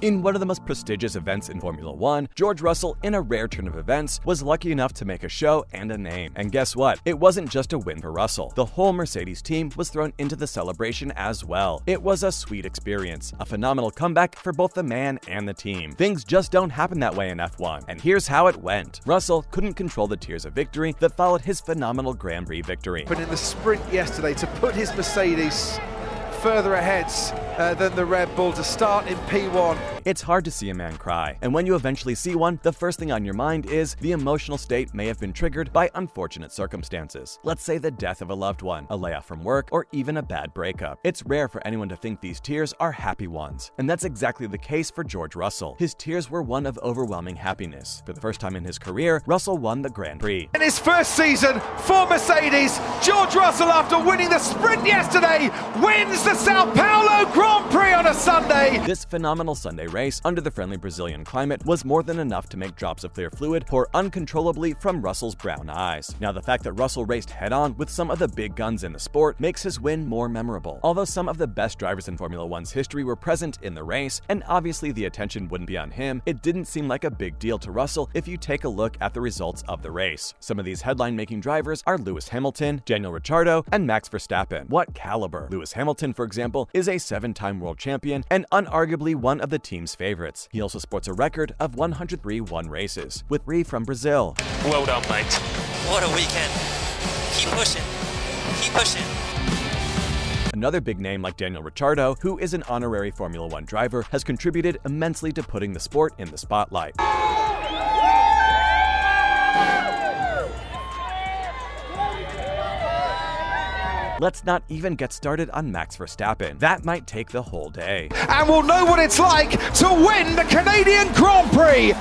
In one of the most prestigious events in Formula One, George Russell, in a rare turn of events, was lucky enough to make a show and a name. And guess what? It wasn't just a win for Russell. The whole Mercedes team was thrown into the celebration as well. It was a sweet experience, a phenomenal comeback for both the man and the team. Things just don't happen that way in F1, and here's how it went. Russell couldn't control the tears of victory that followed his phenomenal Grand Prix victory. But in the sprint yesterday, to put his Mercedes further ahead than the Red Bull to start in P1. It's hard to see a man cry, and when you eventually see one, the first thing on your mind is the emotional state may have been triggered by unfortunate circumstances. Let's say the death of a loved one, a layoff from work, or even a bad breakup. It's rare for anyone to think these tears are happy ones, and that's exactly the case for George Russell. His tears were one of overwhelming happiness. For the first time in his career, Russell won the Grand Prix. In his first season for Mercedes, George Russell, after winning the sprint yesterday, wins the Sao Paulo Grand Prix on a Sunday. This phenomenal Sunday race under the friendly Brazilian climate was more than enough to make drops of clear fluid pour uncontrollably from Russell's brown eyes. Now, the fact that Russell raced head-on with some of the big guns in the sport makes his win more memorable. Although some of the best drivers in Formula One's history were present in the race, and obviously the attention wouldn't be on him, it didn't seem like a big deal to Russell if you take a look at the results of the race. Some of these headline-making drivers are Lewis Hamilton, Daniel Ricciardo, and Max Verstappen. What caliber! Lewis Hamilton, for example, is a 7-time world champion and unarguably one of the team's favorites. He also sports a record of 103 won races, with 3 from Brazil. Well done, mate. What a weekend. Keep pushing. Keep pushing. Another big name like Daniel Ricciardo, who is an honorary Formula One driver, has contributed immensely to putting the sport in the spotlight. Let's not even get started on Max Verstappen. That might take the whole day. And we'll know what it's like to win the Canadian Grand Prix.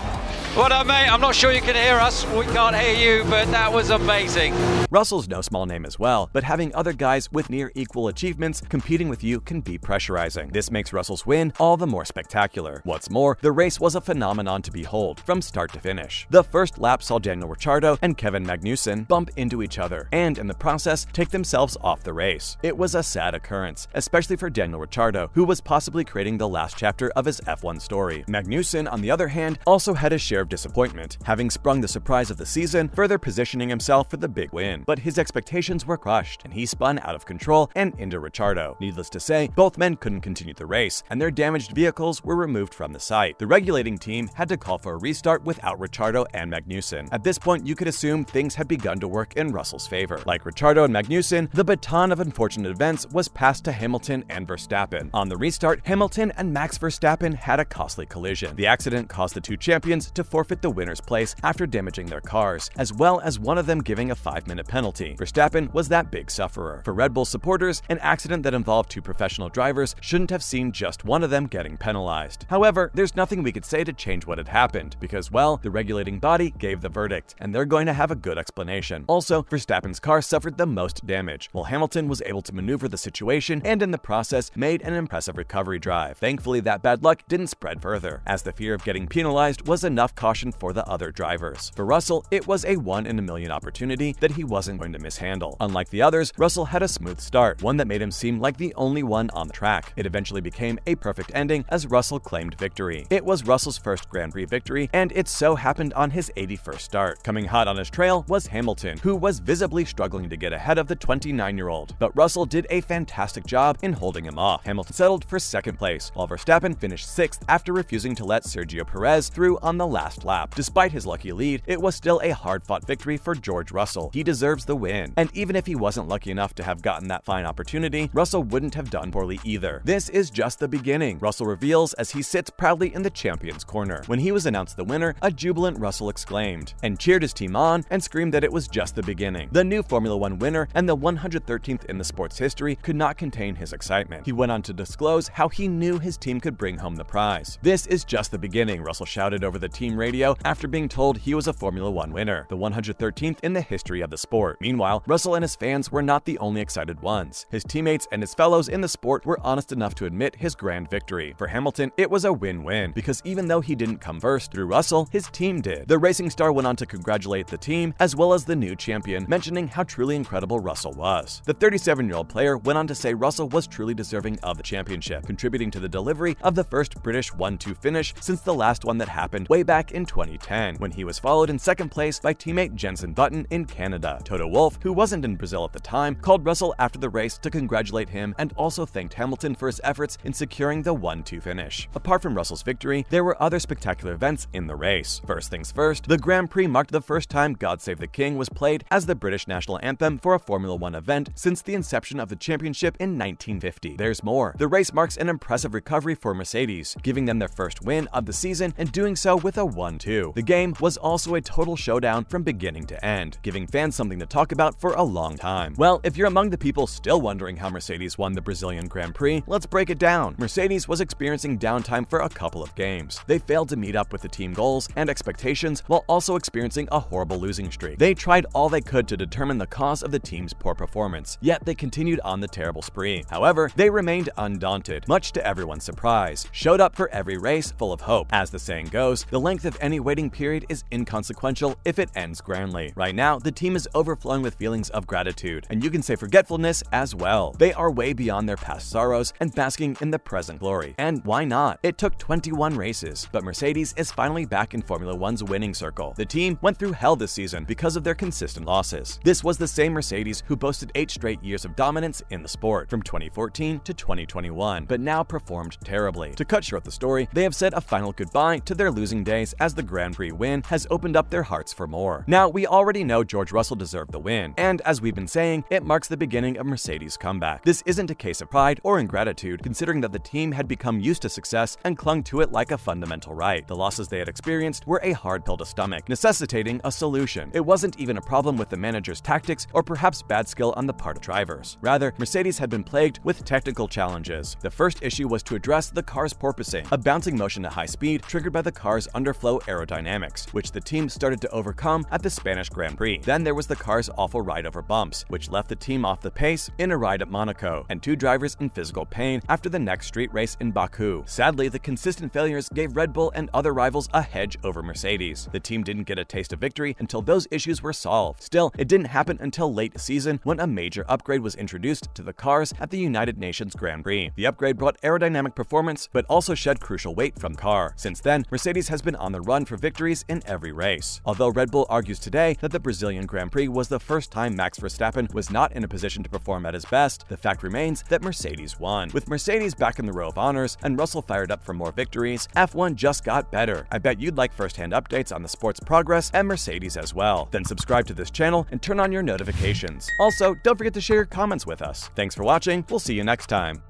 What up, mate? I'm not sure you can hear us. We can't hear you, but that was amazing. Russell's no small name as well, but having other guys with near equal achievements competing with you can be pressurizing. This makes Russell's win all the more spectacular. What's more, the race was a phenomenon to behold from start to finish. The first lap saw Daniel Ricciardo and Kevin Magnussen bump into each other, and in the process, take themselves off the race. It was a sad occurrence, especially for Daniel Ricciardo, who was possibly creating the last chapter of his F1 story. Magnussen, on the other hand, also had his share of disappointment, having sprung the surprise of the season, further positioning himself for the big win. But his expectations were crushed, and he spun out of control and into Ricciardo. Needless to say, both men couldn't continue the race, and their damaged vehicles were removed from the site. The regulating team had to call for a restart without Ricciardo and Magnussen. At this point, you could assume things had begun to work in Russell's favor. Like Ricciardo and Magnussen, the baton of unfortunate events was passed to Hamilton and Verstappen. On the restart, Hamilton and Max Verstappen had a costly collision. The accident caused the two champions to forfeit the winner's place after damaging their cars, as well as one of them giving a 5-minute penalty. Verstappen was that big sufferer. For Red Bull supporters, an accident that involved two professional drivers shouldn't have seen just one of them getting penalized. However, there's nothing we could say to change what had happened, because, well, the regulating body gave the verdict, and they're going to have a good explanation. Also, Verstappen's car suffered the most damage, while Hamilton was able to maneuver the situation and in the process made an impressive recovery drive. Thankfully, that bad luck didn't spread further, as the fear of getting penalized was enough caution for the other drivers. For Russell, it was a 1-in-a-million opportunity that he wasn't going to mishandle. Unlike the others, Russell had a smooth start, one that made him seem like the only one on the track. It eventually became a perfect ending as Russell claimed victory. It was Russell's first Grand Prix victory, and it so happened on his 81st start. Coming hot on his trail was Hamilton, who was visibly struggling to get ahead of the 29-year-old, but Russell did a fantastic job in holding him off. Hamilton settled for second place, while Verstappen finished 6th after refusing to let Sergio Perez through on the last lap. Despite his lucky lead, it was still a hard-fought victory for George Russell. He deserves the win, and even if he wasn't lucky enough to have gotten that fine opportunity, Russell wouldn't have done poorly either. This is just the beginning, Russell reveals as he sits proudly in the champion's corner. When he was announced the winner, a jubilant Russell exclaimed, and cheered his team on and screamed that it was just the beginning. The new Formula One winner and the 113th in the sport's history could not contain his excitement. He went on to disclose how he knew his team could bring home the prize. "This is just the beginning," Russell shouted over the team radio after being told he was a Formula One winner, the 113th in the history of the sport. Meanwhile, Russell and his fans were not the only excited ones. His teammates and his fellows in the sport were honest enough to admit his grand victory. For Hamilton, it was a win-win, because even though he didn't come first through Russell, his team did. The racing star went on to congratulate the team, as well as the new champion, mentioning how truly incredible Russell was. The 37-year-old player went on to say Russell was truly deserving of the championship, contributing to the delivery of the first British 1-2 finish since the last one that happened way back in 2010, when he was followed in second place by teammate Jenson Button in Canada. Toto Wolff, who wasn't in Brazil at the time, called Russell after the race to congratulate him and also thanked Hamilton for his efforts in securing the 1-2 finish. Apart from Russell's victory, there were other spectacular events in the race. First things first, the Grand Prix marked the first time God Save the King was played as the British national anthem for a Formula One event since the inception of the championship in 1950. There's more. The race marks an impressive recovery for Mercedes, giving them their first win of the season and doing so with a 1-2. The game was also a total showdown from beginning to end, giving fans something to talk about for a long time. Well, if you're among the people still wondering how Mercedes won the Brazilian Grand Prix, let's break it down. Mercedes was experiencing downtime for a couple of games. They failed to meet up with the team goals and expectations while also experiencing a horrible losing streak. They tried all they could to determine the cause of the team's poor performance, yet they continued on the terrible spree. However, they remained undaunted, much to everyone's surprise, showed up for every race full of hope. As the saying goes, the length of any waiting period is inconsequential if it ends grandly. Right now, the team is overflowing with feelings of gratitude, and you can say forgetfulness as well. They are way beyond their past sorrows and basking in the present glory. And why not? It took 21 races, but Mercedes is finally back in Formula One's winning circle. The team went through hell this season because of their consistent losses. This was the same Mercedes who boasted 8 straight years of dominance in the sport, from 2014 to 2021, but now performed terribly. To cut short the story, they have said a final goodbye to their losing days as the Grand Prix win has opened up their hearts for more. Now, we already know George Russell deserved the win, and as we've been saying, it marks the beginning of Mercedes' comeback. This isn't a case of pride or ingratitude, considering that the team had become used to success and clung to it like a fundamental right. The losses they had experienced were a hard pill to stomach, necessitating a solution. It wasn't even a problem with the manager's tactics or perhaps bad skill on the part of drivers. Rather, Mercedes had been plagued with technical challenges. The first issue was to address the car's porpoising, a bouncing motion at high speed triggered by the car's underflow aerodynamics, which the team started to overcome at the Spanish Grand Prix. Then there was the car's awful ride over bumps, which left the team off the pace in a ride at Monaco, and 2 drivers in physical pain after the next street race in Baku. Sadly, the consistent failures gave Red Bull and other rivals a hedge over Mercedes. The team didn't get a taste of victory until those issues were solved. Still, it didn't happen until late season when a major upgrade was introduced to the cars at the United Nations Grand Prix. The upgrade brought aerodynamic performance, but also shed crucial weight from the car. Since then, Mercedes has been on the run for victories in every race. Although Red Bull argues today that the Brazilian Grand Prix was the first time Max Verstappen was not in a position to perform at his best, the fact remains that Mercedes won. With Mercedes back in the row of honors and Russell fired up for more victories, F1 just got better. I bet you'd like first-hand updates on the sport's progress and Mercedes as well. Then subscribe to this channel and turn on your notifications. Also, don't forget to share your comments with us. Thanks for watching. We'll see you next time.